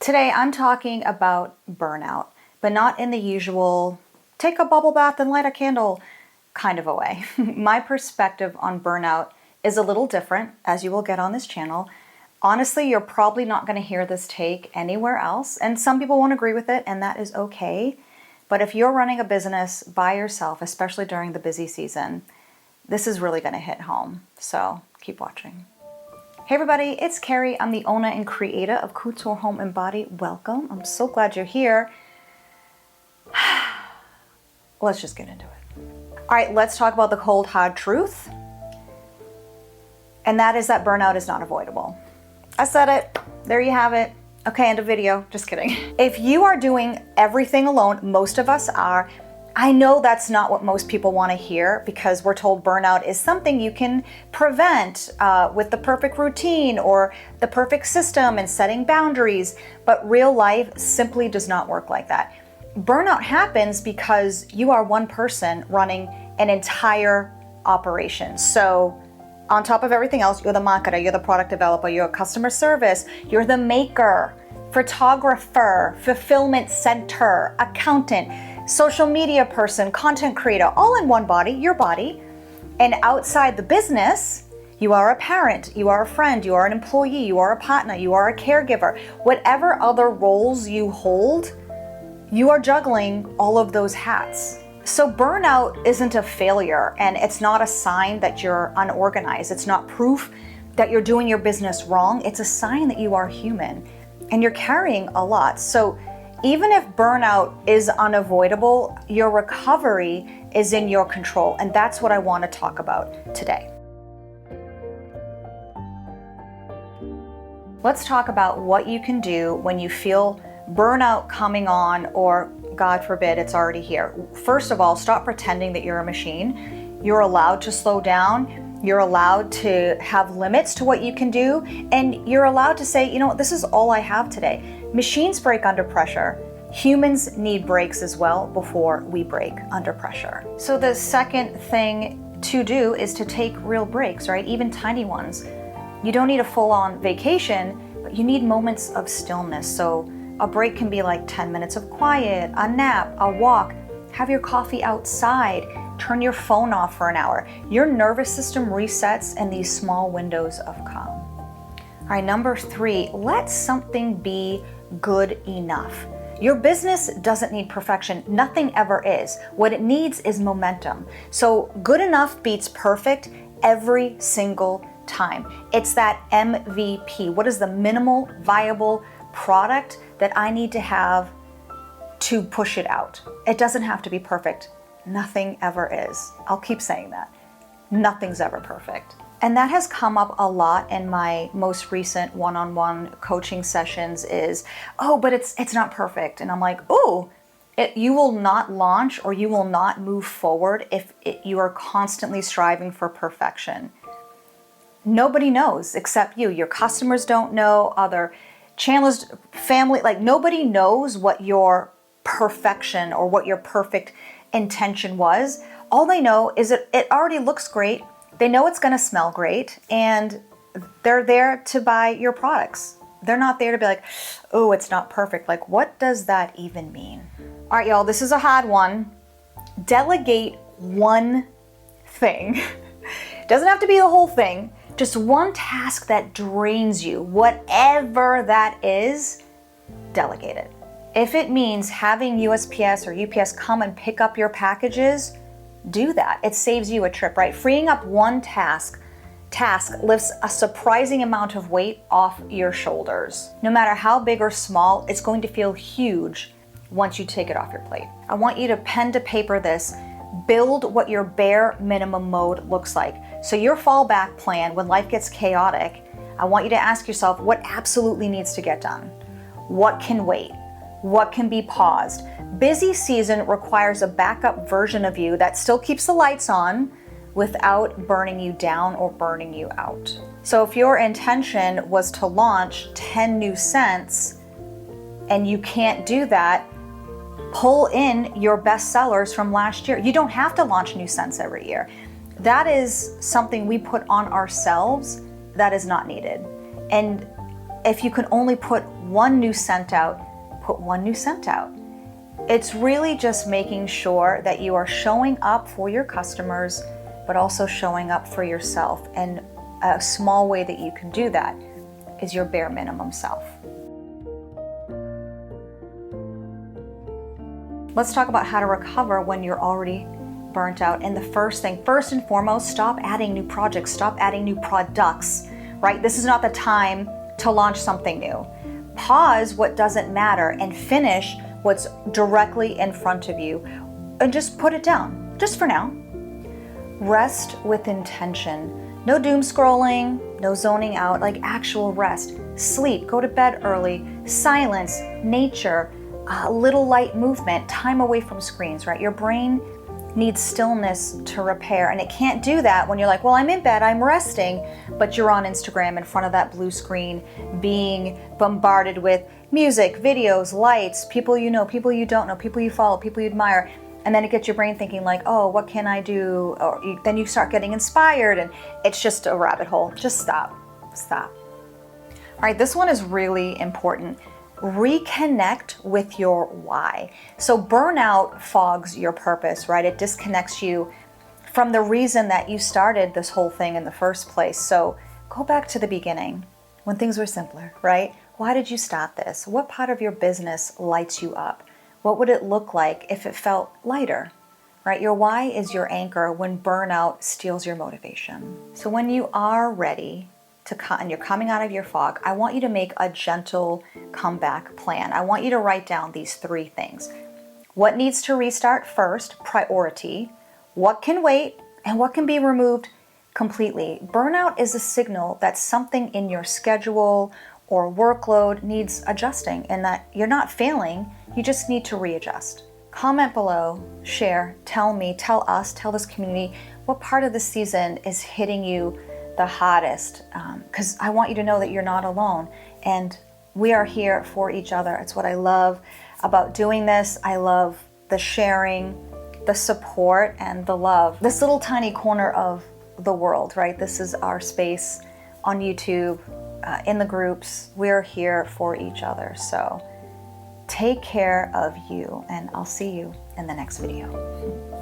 Today I'm talking about burnout, but not in the usual take a bubble bath and light a candle kind of a way. My perspective on burnout is a little different, as you will get on this channel. Honestly, you're probably not going to hear this take anywhere else, and some people won't agree with it, and that is okay. But if you're running a business by yourself, especially during the busy season, this is really going to hit home. So keep watching. Hey everybody, it's Kerry. I'm the owner and creator of Couture Home and Body. Welcome. I'm so glad you're here. Let's just get into it. All right, let's talk about the cold, hard truth. And that is that burnout is not avoidable. I said it. There you have it. Okay, end of video. Just kidding. If you are doing everything alone, most of us are, I know that's not what most people want to hear because we're told burnout is something you can prevent with the perfect routine or the perfect system and setting boundaries, but real life simply does not work like that. Burnout happens because you are one person running an entire operation. So on top of everything else, you're the marketer, you're the product developer, you're customer service, you're the maker, photographer, fulfillment center, accountant, social media person, content creator, all in one body, your body. And outside the business, you are a parent, you are a friend, you are an employee, you are a partner, you are a caregiver. Whatever other roles you hold, you are juggling all of those hats. So burnout isn't a failure, and it's not a sign that you're unorganized. It's not proof that you're doing your business wrong. It's a sign that you are human and you're carrying a lot. So even if burnout is unavoidable, your recovery is in your control. And that's what I want to talk about today. Let's talk about what you can do when you feel burnout coming on, or God forbid, it's already here. First of all, stop pretending that you're a machine. You're allowed to slow down. You're allowed to have limits to what you can do. And you're allowed to say, you know what, this is all I have today. Machines break under pressure. Humans need breaks as well before we break under pressure. So the second thing to do is to take real breaks, right? Even tiny ones. You don't need a full-on vacation, but you need moments of stillness. So a break can be like 10 minutes of quiet, a nap, a walk, have your coffee outside, turn your phone off for an hour. Your nervous system resets in these small windows of calm. All right, number 3, let something be good enough. Your business doesn't need perfection. Nothing ever is. What it needs is momentum. So good enough beats perfect every single time. It's that MVP. What is the minimal viable product that I need to have to push it out? It doesn't have to be perfect. Nothing ever is. I'll keep saying that. Nothing's ever perfect. And that has come up a lot in my most recent one-on-one coaching sessions is, oh, but it's not perfect. And I'm like, oh, you will not launch or you will not move forward if you are constantly striving for perfection. Nobody knows except you. Your customers don't know, other channels, family, like nobody knows what your perfection or what your perfect intention was. All they know is that it already looks great. They know it's going to smell great, and they're there to buy your products. They're not there to be like, oh, it's not perfect. Like, what does that even mean? All right, y'all, this is a hard one. Delegate one thing. Doesn't have to be the whole thing. Just one task that drains you, whatever that is, delegate it. If it means having USPS or UPS come and pick up your packages, do that. It saves you a trip, right? Freeing up one task lifts a surprising amount of weight off your shoulders. No matter how big or small, it's going to feel huge once you take it off your plate. I want you to pen to paper this. Build what your bare minimum mode looks like. So your fallback plan when life gets chaotic, I want you to ask yourself what absolutely needs to get done. What can wait? What can be paused? Busy season requires a backup version of you that still keeps the lights on without burning you down or burning you out. So if your intention was to launch 10 new scents and you can't do that, pull in your best sellers from last year. You don't have to launch new scents every year. That is something we put on ourselves that is not needed. And if you can only put one new scent out, put one new scent out. It's really just making sure that you are showing up for your customers, but also showing up for yourself. And a small way that you can do that is your bare minimum self. Let's talk about how to recover when you're already burnt out. And the first and foremost, stop adding new projects, stop adding new products, right? This is not the time to launch something new. Pause what doesn't matter and finish what's directly in front of you and just put it down, just for now. Rest with intention. No doom scrolling, no zoning out, like actual rest. Sleep, go to bed early, silence, nature, little light movement, time away from screens, right? Your brain needs stillness to repair, and it can't do that when you're like, well, I'm in bed, I'm resting, but you're on Instagram in front of that blue screen, being bombarded with music, videos, lights, people you know, people you don't know, people you follow, people you admire, and then it gets your brain thinking like, oh, what can I do? Or then you start getting inspired, and it's just a rabbit hole. Just stop. All right, this one is really important. Reconnect with your why. So burnout fogs your purpose, right? It disconnects you from the reason that you started this whole thing in the first place. So go back to the beginning when things were simpler, right? Why did you start this? What part of your business lights you up? What would it look like if it felt lighter, right? Your why is your anchor when burnout steals your motivation. So when you are ready and you're coming out of your fog, I want you to make a gentle comeback plan. I want you to write down these 3 things. What needs to restart first, priority, what can wait, and what can be removed completely. Burnout is a signal that something in your schedule or workload needs adjusting, and that you're not failing, you just need to readjust. Comment below, share, tell me, tell us, tell this community what part of the season is hitting you the hottest, because I want you to know that you're not alone, and we are here for each other. It's what I love about doing this. I love the sharing, the support, and the love. This little tiny corner of the world, right? This is our space on YouTube, in the groups. We're here for each other. So take care of you, and I'll see you in the next video.